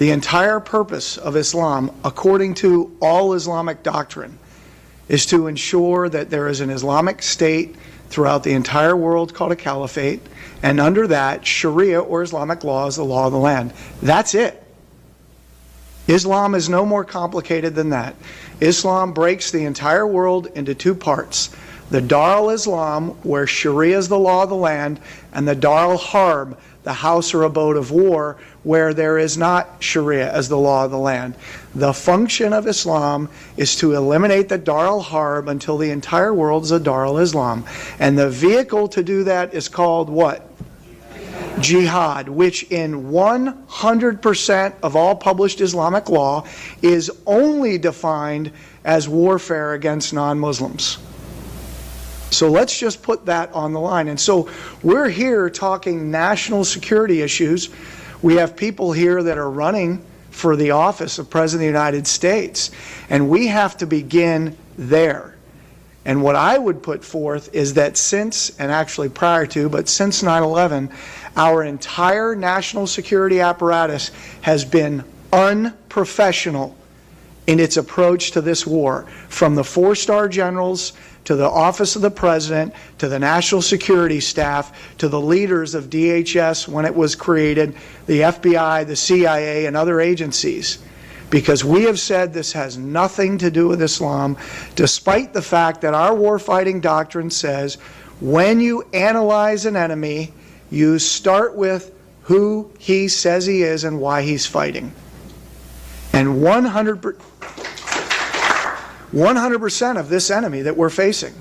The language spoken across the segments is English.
The entire purpose of Islam, according to all Islamic doctrine, is to ensure that there is an Islamic state throughout the entire world called a caliphate, and under that, Sharia or Islamic law is the law of the land. That's it. Islam is no more complicated than that. Islam breaks the entire world into two parts. The Dar al-Islam, where Sharia is the law of the land, and the Dar al-Harb, the house or abode of war, where there is not Sharia as the law of the land. The function of Islam is to eliminate the Dar al-Harb until the entire world is a Dar al-Islam. And the vehicle to do that is called what? Jihad, which in 100% of all published Islamic law is only defined as warfare against non-Muslims. So let's just put that on the line. And so we're here talking national security issues. We have people here that are running for the office of President of the United States, and we have to begin there. And what I would put forth is that since, and actually prior to, but since 9/11, our entire national security apparatus has been unprofessional in its approach to this war, from the four-star generals to the office of the president, to the national security staff, to the leaders of DHS when it was created, the FBI, the CIA, and other agencies. Because we have said this has nothing to do with Islam, despite the fact that our warfighting doctrine says when you analyze an enemy, you start with who he says he is and why he's fighting. And 100% of this enemy that we're facing,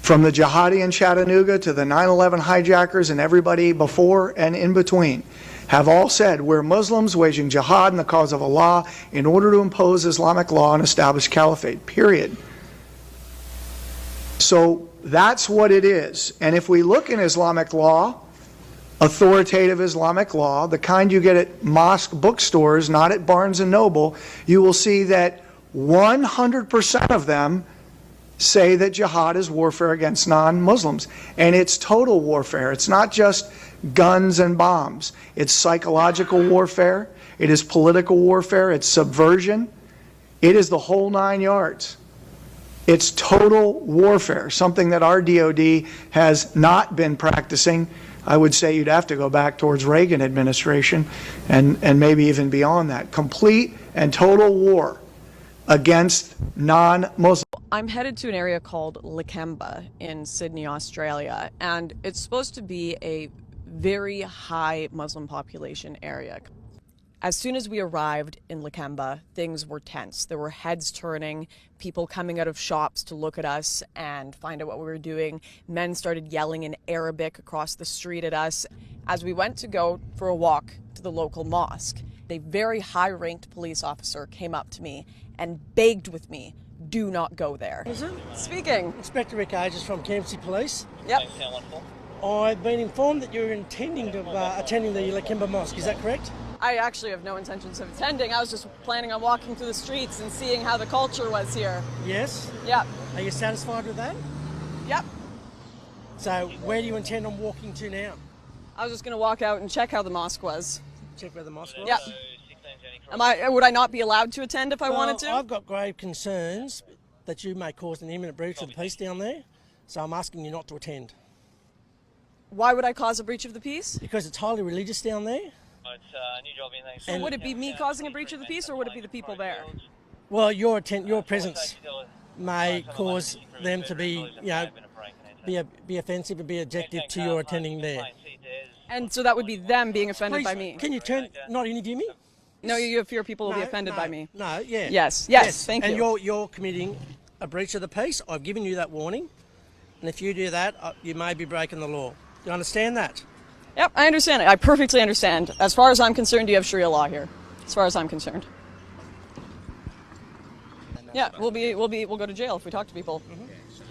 from the jihadi in Chattanooga to the 9/11 hijackers and everybody before and in between, have all said we're Muslims waging jihad in the cause of Allah in order to impose Islamic law and establish caliphate, period. So that's what it is. And if we look in Islamic law, authoritative Islamic law, the kind you get at mosque bookstores, not at Barnes & Noble, you will see that 100% of them say that jihad is warfare against non-Muslims. And it's total warfare. It's not just guns and bombs. It's psychological warfare. It is political warfare. It's subversion. It is the whole 9 yards. It's total warfare, something that our DOD has not been practicing. I would say you'd have to go back towards Reagan administration and maybe even beyond that. Complete and total war against non-Muslims. I'm headed to an area called Lakemba in Sydney, Australia, and it's supposed to be a very high Muslim population area. As soon as we arrived in Lakemba, things were tense. There were heads turning, people coming out of shops to look at us and find out what we were doing. Men started yelling in Arabic across the street at us. As we went to go for a walk to the local mosque, a very high-ranked police officer came up to me and begged with me, do not go there. Is it? Speaking. Inspector Rick Ages from Campsie Police. Yep. I've been informed that you're intending to attending the Lakemba Mosque, is that correct? I actually have no intentions of attending. I was just planning on walking through the streets and seeing how the culture was here. Yes? Yep. Are you satisfied with that? Yep. So where do you intend on walking to now? I was just going to walk out and check how the mosque was. Check where the mosque was? Yep. Would I not be allowed to attend if I wanted to? I've got grave concerns that you may cause an imminent breach of the peace down there, so I'm asking you not to attend. Why would I cause a breach of the peace? Because it's highly religious down there. So would it be me causing a breach of the peace, or would it be the people there? Well, your presence may cause them to be, be offensive and be objective to your attending there. And so that would be them being offended by me. Can you not interview me? No, you fear people will be offended by me. No, yeah. Yes, thank you. And you're committing a breach of the peace. I've given you that warning. And if you do that, you may be breaking the law. Do you understand that? Yep, I understand it. I perfectly understand. As far as I'm concerned, you have Sharia law here. As far as I'm concerned. Yeah, we'll go to jail if we talk to people.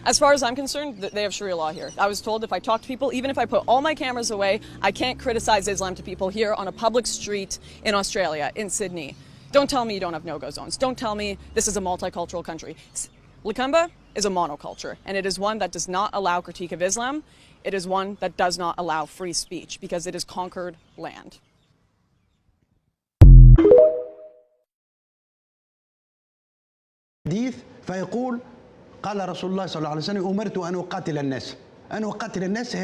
As far as I'm concerned, they have Sharia law here. I was told if I talk to people, even if I put all my cameras away, I can't criticize Islam to people here on a public street in Australia, in Sydney. Don't tell me you don't have no-go zones. Don't tell me this is a multicultural country. Lakemba is a monoculture, and it is one that does not allow critique of Islam. It is one that does not allow free speech because it is conquered land. حديث فيقول قال رسول الله صلى الله عليه وسلم أمرت أن أقاتل الناس. أن أقاتل الناس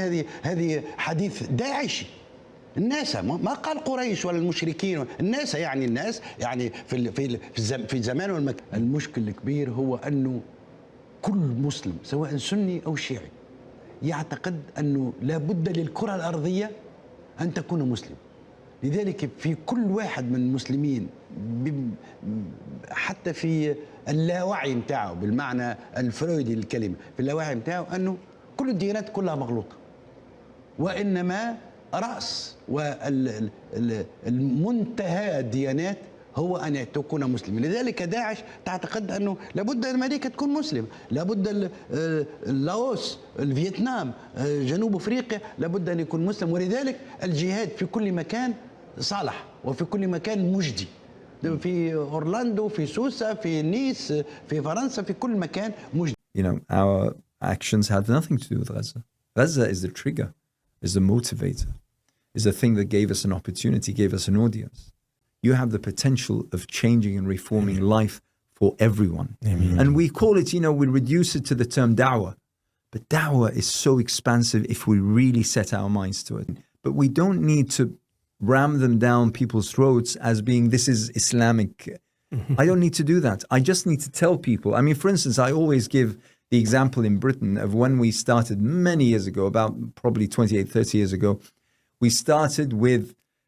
هذه حديث داعشي. الناس ما قال قريش ولا المشركين، الناس يعني الناس يعني في الزمان والمكان. المشكل الكبير هو أنه كل مسلم سواء سني أو شيعي يعتقد أنه لا بد للكرة الأرضية أن تكون مسلم. لذلك في كل واحد من المسلمين حتى في اللاوعي متاعه بالمعنى الفرويدي للكلمة، في اللاوعي متاعه أنه كل الديانات كلها مغلوطة، وإنما رأس والمنتهى الديانات هو أن تكون مسلم. لذلك داعش تعتقد أنه لابد أمريكا تكون مسلم، لابد لاوس، الفيتنام، جنوب أفريقيا لابد أن يكون مسلم. ولذلك الجهاد في كل مكان صالح وفي كل مكان مجدي، في أورلاندو، في سوسة، في نيس، في فرنسا، في كل مكان مجدي. You know, our actions had nothing to do with Gaza. Gaza is the trigger, is the motivator, is the thing that gave us an opportunity, gave us an audience. You have the potential of changing and reforming life for everyone. Amen. And we call it, you know, we reduce it to the term da'wah. But da'wah is so expansive if we really set our minds to it. But we don't need to ram them down people's throats as being, this is Islamic. I don't need to do that. I just need to tell people. I mean, for instance, I always give the example in Britain of when we started many years ago, about probably 28, 30 years ago. We started with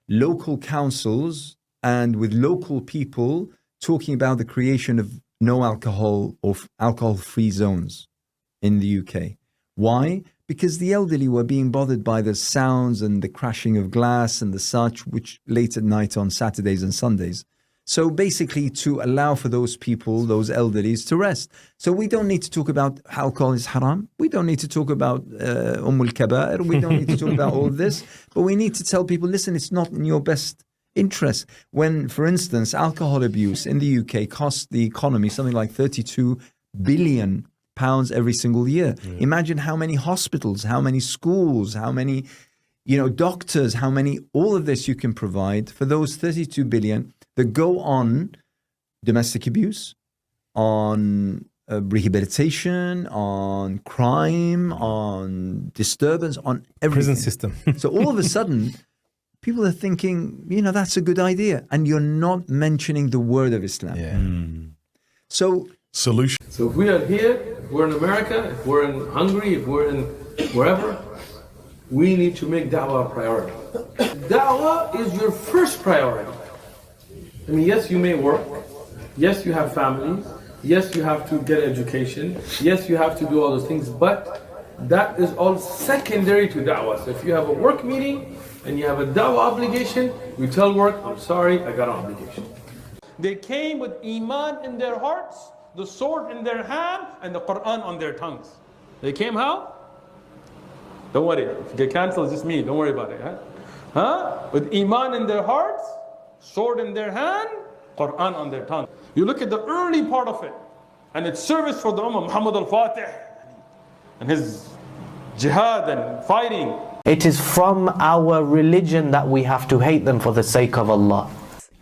local councils and with local people talking about the creation of no alcohol or alcohol-free zones in the UK. Why? Because the elderly were being bothered by the sounds and the crashing of glass and the such, which late at night on Saturdays and Sundays. So basically to allow for those people, those elderlies, to rest. So we don't need to talk about alcohol is haram. We don't need to talk about al-Kaba'ir. We don't need to talk about all of this. But we need to tell people, listen, it's not in your best interest. When, for instance, alcohol abuse in the UK costs the economy something like £32 billion every single year. Yeah. Imagine how many hospitals, how many schools, how many, you know, doctors, how many, all of this you can provide for those 32 billion that go on domestic abuse, on rehabilitation, on crime, on disturbance, on everything. Prison system. So all of a sudden, people are thinking, you know, that's a good idea. And you're not mentioning the word of Islam. Yeah. So, Solution. So if we are here, if we're in America, if we're in Hungary, if we're in wherever, we need to make da'wah a priority. Da'wah is your first priority. I mean, yes, you may work. Yes, you have families. Yes, you have to get education. Yes, you have to do all those things. But that is all secondary to da'wah. So if you have a work meeting and you have a da'wah obligation, you tell work, I'm sorry, I got an obligation. They came with iman in their hearts, the sword in their hand, and the Quran on their tongues. They came how? Don't worry, if you get cancelled, it's just me, don't worry about it. With iman in their hearts, sword in their hand, Quran on their tongue. You look at the early part of it, and it's service for the Ummah, Muhammad al-Fatih, and his jihad and fighting. It is from our religion that we have to hate them for the sake of Allah.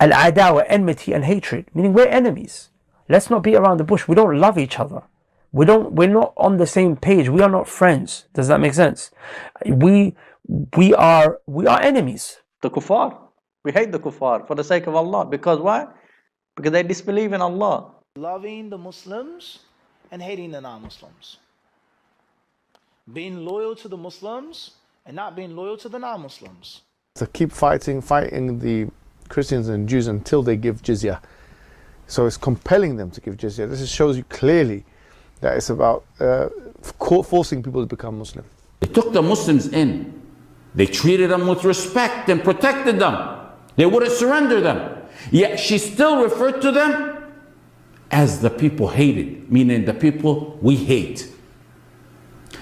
Al-adawa, enmity and hatred, meaning we're enemies. Let's not beat around the bush. We don't love each other. We're not on the same page. We are not friends. Does that make sense? We are enemies. The kuffar. We hate the kuffar for the sake of Allah. Because why? Because they disbelieve in Allah. Loving the Muslims and hating the non-Muslims. Being loyal to the Muslims and not being loyal to the non-Muslims. To keep fighting the Christians and Jews until they give jizya. So it's compelling them to give jizya. This shows you clearly that it's about forcing people to become Muslim. They took the Muslims in. They treated them with respect and protected them. They wouldn't surrender them. Yet she still referred to them as the people hated, meaning the people we hate.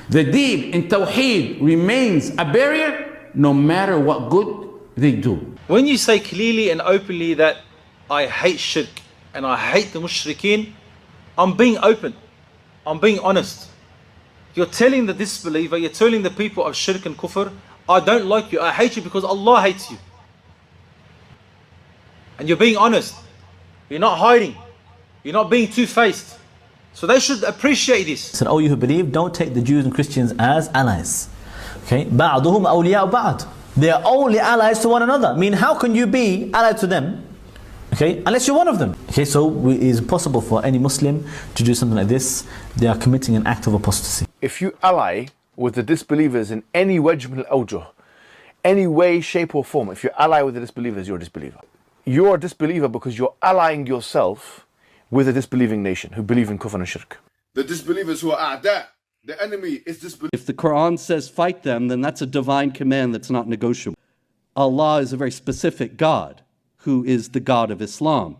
The deen in Tawheed remains a barrier no matter what good they do. When you say clearly and openly that I hate shirk and I hate the mushrikeen, I'm being open. I'm being honest. You're telling the disbeliever, you're telling the people of shirk and kufr, I don't like you, I hate you because Allah hates you. And you're being honest. You're not hiding. You're not being two-faced. So they should appreciate this. Said, oh, you who believe, don't take the Jews and Christians as allies. Okay, بعضهم أولياء بعض. They are only allies to one another. I mean, how can you be allied to them? Okay, unless you're one of them. Okay, so it is impossible for any Muslim to do something like this. They are committing an act of apostasy. If you ally with the disbelievers in any wajh min al-awjuh, any way, shape or form, if you ally with the disbelievers, you're a disbeliever. You're a disbeliever because you're allying yourself with a disbelieving nation who believe in kufr and shirk. The disbelievers who are a'da, the enemy is disbelievers. If the Quran says fight them, then that's a divine command that's not negotiable. Allah is a very specific God who is the God of Islam.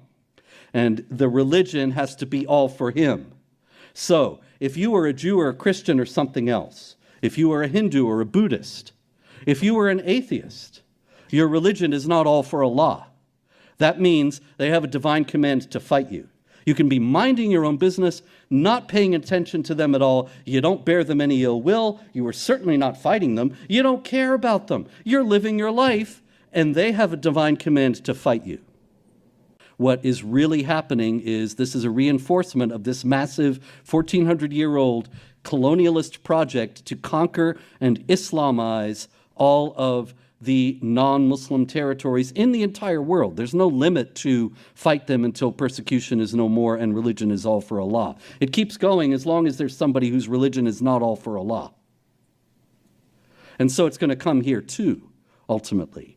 And the religion has to be all for him. So, if you are a Jew or a Christian or something else, if you are a Hindu or a Buddhist, if you are an atheist, your religion is not all for Allah. That means they have a divine command to fight you. You can be minding your own business, not paying attention to them at all. You don't bear them any ill will. You are certainly not fighting them. You don't care about them. You're living your life, and they have a divine command to fight you. What is really happening is this is a reinforcement of this massive 1,400-year-old colonialist project to conquer and Islamize all of the non-Muslim territories in the entire world. There's no limit to fight them until persecution is no more and religion is all for Allah. It keeps going as long as there's somebody whose religion is not all for Allah. And so it's going to come here too, ultimately.